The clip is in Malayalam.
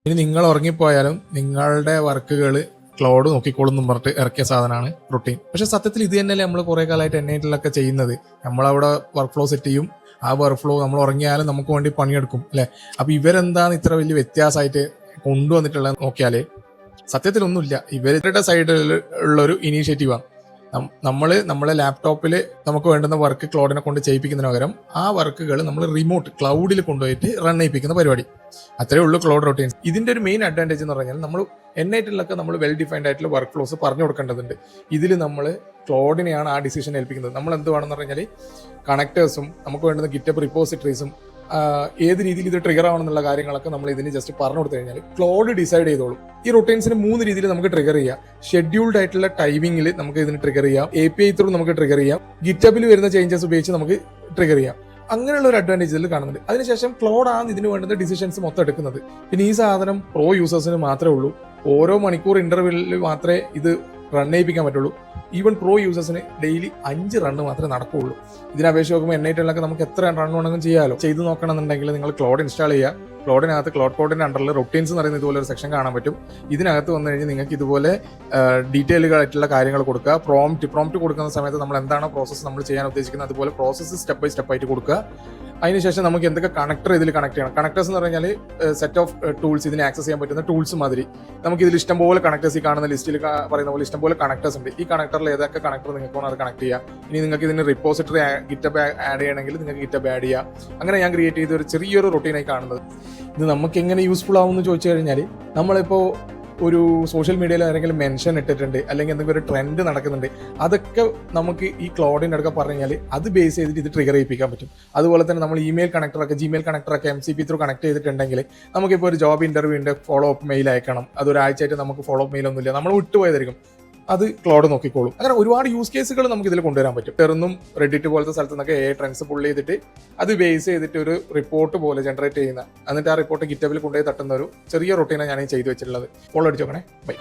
ഇനി നിങ്ങൾ ഉറങ്ങിപ്പോയാലും നിങ്ങളുടെ വർക്കുകൾ ക്ലൗഡ് നോക്കിക്കോളും എന്ന് പറഞ്ഞിട്ട് ഇറക്കിയ സാധനമാണ് റുട്ടീൻ. പക്ഷെ സത്യത്തിൽ ഇത് തന്നെയല്ലേ നമ്മൾ കുറേ കാലമായിട്ട് N8 ചെയ്യുന്നത്. നമ്മളവിടെ വർക്ക് ഫ്ലോ സെറ്റ് ചെയ്യും, ആ വർക്ക് ഫ്ലോ നമ്മൾ ഉറങ്ങിയാലും നമുക്ക് വേണ്ടി പണിയെടുക്കും അല്ലേ. അപ്പൊ ഇവരെന്താണ് ഇത്ര വലിയ വ്യത്യാസമായിട്ട് കൊണ്ടുവന്നിട്ടുള്ളത് നോക്കിയാല് സത്യത്തിലൊന്നുമില്ല. ഇവരുടെ സൈഡിൽ ഉള്ളൊരു ഇനീഷ്യേറ്റീവാണ്. നമ്മളെ ലാപ്ടോപ്പിൽ നമുക്ക് വേണ്ടുന്ന വർക്ക് ക്ലൗഡിനെ കൊണ്ട് ചെയ്യിപ്പിക്കുന്നതിന് പകരം ആ വർക്കുകൾ നമ്മൾ റിമോട്ട് ക്ലൗഡിൽ കൊണ്ടുപോയിട്ട് റൺ ചെയ്യിപ്പിക്കുന്ന പരിപാടി. അത്രേ ഉള്ളൂ ക്ലൗഡ് റൊട്ടീൻസ്. ഇതിന്റെ ഒരു മെയിൻ അഡ്വാൻറ്റേജ് എന്ന് പറഞ്ഞാൽ നമ്മൾ N8 നമ്മൾ വെൽ ഡിഫൈൻഡ് ആയിട്ടുള്ള വർക്ക് ഫ്ലോസ് പറഞ്ഞു കൊടുക്കേണ്ടതുണ്ട്. ഇതിൽ നമ്മൾ ക്ലൗഡിനെയാണ് ആ ഡിസിഷൻ ഏൽപ്പിക്കുന്നത്. നമ്മൾ എന്ത് വേണമെന്ന് പറഞ്ഞാൽ കണക്ടേഴ്സും നമുക്ക് വേണ്ടുന്ന ഗിറ്റബ് റിപ്പോസിറ്ററീസും ഏത് രീതിയിൽ ഇത് ട്രിഗർ ആവണമെന്നുള്ള കാര്യങ്ങളൊക്കെ നമ്മൾ ഇതിന് ജസ്റ്റ് പറഞ്ഞു കൊടുത്തു കഴിഞ്ഞാൽ ക്ലൗഡ് ഡിസൈഡ് ചെയ്തോളും. ഈ റൊട്ടീൻസിന് 3 രീതിയിൽ നമുക്ക് ട്രിഗർ ചെയ്യാം. ഷെഡ്യൂൾഡ് ആയിട്ടുള്ള ടൈമിംഗിൽ നമുക്ക് ഇതിന് ട്രിഗർ ചെയ്യാം, API ത്രൂ നമുക്ക് ട്രിഗർ ചെയ്യാം, ഗിറ്റബിൽ വരുന്ന ചേഞ്ചസ് ഉപയോഗിച്ച് നമുക്ക് ട്രിഗർ ചെയ്യാം. അങ്ങനെയുള്ള ഒരു അഡ്വാൻറ്റേജ് ഇതിൽ കാണുന്നുണ്ട്. അതിനുശേഷം ക്ലൗഡ് ആണ് ഇതിന് വേണ്ടുന്ന ഡിസിഷൻസ് മൊത്തം എടുക്കുന്നത്. പിന്നെ ഈ സാധനം പ്രോ യൂസേഴ്സിന് മാത്രമേ ഉള്ളൂ. ഓരോ മണിക്കൂർ ഇന്റർവെല്ലിൽ മാത്രമേ ഇത് റൺ ചെയ്യിപ്പിക്കാൻ പറ്റുള്ളൂ. ഈവൻ പ്രോ യൂസേഴ്സിന് ഡെയിലി 5 റണ്ണ് മാത്രമേ നടക്കുകയുള്ളൂ. ഇതിനപേക്ഷിച്ച് നോക്കുമ്പോൾ N8 നമുക്ക് എത്ര റൺ വേണമെങ്കിലും ചെയ്യാമല്ലോ. ചെയ്ത് നോക്കണമെന്നുണ്ടെങ്കിൽ നിങ്ങൾ ക്ലൗഡ് ഇൻസ്റ്റാൾ ചെയ്യുക. ക്ലൗഡിനകത്ത് ക്ലൗഡ് കോഡിന്റെ അണ്ടറിൽ റൊട്ടീൻസ് എന്ന് പറയുന്ന ഇതുപോലെ ഒരു സെക്ഷൻ കാണാൻ പറ്റും. ഇതിനകത്ത് വന്നു കഴിഞ്ഞാൽ നിങ്ങൾക്ക് ഇതുപോലെ ഡീറ്റെയിലുകളായിട്ടുള്ള കാര്യങ്ങൾ കൊടുക്കുക. പ്രോംപ്റ്റ് കൊടുക്കുന്ന സമയത്ത് നമ്മൾ എന്താണോ പ്രോസസ്സ് നമ്മൾ ചെയ്യാൻ ഉദ്ദേശിക്കുന്നത് അതുപോലെ പ്രോസസ്സ് സ്റ്റെപ്പ് ബൈ സ്റ്റെപ്പ് ആയിട്ട് കൊടുക്കുക. അതിനുശേഷം നമുക്ക് എന്തൊക്കെ കണക്ടർ ഇതിൽ കണക്ട് ചെയ്യണം. കണക്ടേഴ്സ് എന്ന് പറഞ്ഞാൽ സെറ്റ് ഓഫ് ടൂൾസ്, ഇതിനെ ആക്സസ് ചെയ്യാൻ പറ്റുന്ന ടൂൾസ് മാതിരി നമുക്ക് ഇതിൽ ഇഷ്ടംപോലെ കണക്ടേഴ്സ്, ഈ കാണുന്ന ലിസ്റ്റിൽ പറയുന്ന പോലെ ഇഷ്ടംപോലെ കണക്ടേഴ്സ് ഉണ്ട്. ഈ കണക്ടറിൽ ഏതൊക്കെ കണക്ടർ നിങ്ങൾക്ക് വേണം അത് കണക്ട് ചെയ്യുക. ഇനി നിങ്ങൾക്ക് ഇതിന് റിപ്പോസിറ്ററി ഗിറ്റബ് ആഡ് ചെയ്യണമെങ്കിൽ നിങ്ങൾക്ക് ഗിറ്റബ് ആഡ് ചെയ്യുക. അങ്ങനെ ഞാൻ ക്രിയേറ്റ് ചെയ്ത ഒരു ചെറിയൊരു റൊട്ടീനായി കാണുന്നത്. ഇത് നമുക്ക് എങ്ങനെ യൂസ്ഫുൾ ആവും എന്ന് ചോദിച്ചു കഴിഞ്ഞാൽ, നമ്മളിപ്പോൾ ഒരു സോഷ്യൽ മീഡിയയിൽ ആരെങ്കിലും മെൻഷൻ ഇട്ടിട്ടുണ്ട്, അല്ലെങ്കിൽ എന്തെങ്കിലും ഒരു ട്രെൻഡ് നടക്കുന്നുണ്ട്, അതൊക്കെ നമുക്ക് ഈ ക്ലൗഡിൻ്റെ അടുക്ക പറഞ്ഞാൽ അത് ബേസ് ചെയ്തിട്ട് ഇത് ട്രിഗർ ചെയ്യിപ്പിക്കാൻ പറ്റും. അതുപോലെ തന്നെ നമ്മൾ ഇമെയിൽ കണക്ടറൊക്കെ ജിമെയിൽ കണക്ടറൊക്കെ MCP ത്രൂ കണക്ട് ചെയ്തിട്ടുണ്ടെങ്കിൽ നമുക്കിപ്പോൾ ഒരു ജോബ് ഇന്റർവ്യൂവിൻ്റെ ഫോളോ അപ്പ് മെയിൽ അയക്കണം. അതൊരാഴ്ചയായിട്ട് നമുക്ക് ഫോളോ അപ്പ് മെയിലൊന്നുമില്ല, നമ്മൾ വിട്ടുപോയതായിരിക്കും, അത് ക്ലൗഡ് നോക്കിക്കോളും. അങ്ങനെ ഒരുപാട് യൂസ് കേസുകൾ നമുക്ക് ഇതിൽ കൊണ്ടുവരാൻ പറ്റും. ടെർന്നും റെഡിറ്റ് പോലത്തെ സ്ഥലത്ത് നിന്നൊക്കെ ട്രെൻഡ്സ് പുൾ ചെയ്തിട്ട് അത് ബേസ് ചെയ്തിട്ട് ഒരു റിപ്പോർട്ട് പോലെ ജനറേറ്റ് ചെയ്യുന്ന, എന്നിട്ട് ആ റിപ്പോർട്ട് ഗിറ്റബിൽ കൊണ്ടുപോയി തട്ടുന്ന ഒരു ചെറിയ റൊട്ടീനാണ് ഞാൻ ചെയ്തു വെച്ചിട്ടുള്ളത്. ഫോളോ അടിച്ചോക്കണേ. ബൈ.